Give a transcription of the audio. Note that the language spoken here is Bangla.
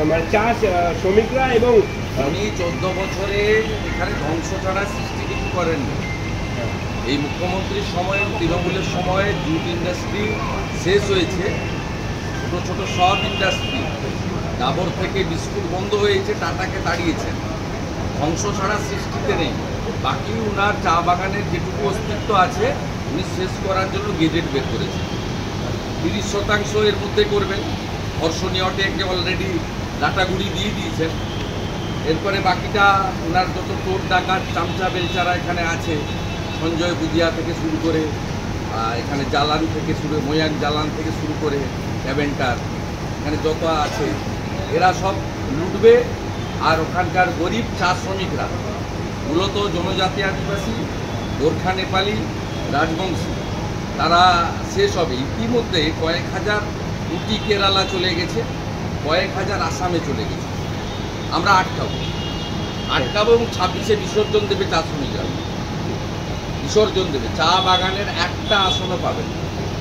মানে চাষ শ্রমিকরা এবং উনি 14 বছরে এখানে ধ্বংস ছাড়া সৃষ্টি কিছু করেননি। এই মুখ্যমন্ত্রীর সময় তৃণমূলের সময়ে জুট ইন্ডাস্ট্রি শেষ হয়েছে, ছোটো ছোটো সব ইন্ডাস্ট্রি, ডাবর থেকে বিস্কুট বন্ধ হয়েছে, টাটাকে তাড়িয়েছেন। ধ্বংস ছাড়া সৃষ্টিতে নেই। বাকি উনার চা বাগানের যেটুকু অস্তিত্ব আছে উনি শেষ করার জন্য গেজেট বের করেছেন। 30% এর মধ্যে করবেন। ধর্ষণীয় অটেকে অলরেডি ডাটাগুড়ি দিয়ে দিয়েছেন। এরপরে বাকিটা ওনার যত চোর ডাকাত চামচা বেলচারা এখানে আছে, সঞ্জয় বুদিয়া থেকে শুরু করে এখানে জালান থেকে শুরু, ময়ান জালান থেকে শুরু করে ক্যাবেন্টার এখানে যত আছে, এরা সব লুটবে। আর ওখানকার গরিব চা শ্রমিকরা, মূলত জনজাতি আদিবাসী, গোর্খা নেপালি, রাজবংশী, তারা শেষ হবে। ইতিমধ্যে কয়েক হাজার উটি কেরালা চলে গেছে, কয়েক হাজার আসামে চলে গেছে। আমরা আটকাবো এবং 26-এ বিসর্জন দেবে চা শ্রমিকরা, বিসর্জন দেবে। চা বাগানের একটা আসনও পাবেন।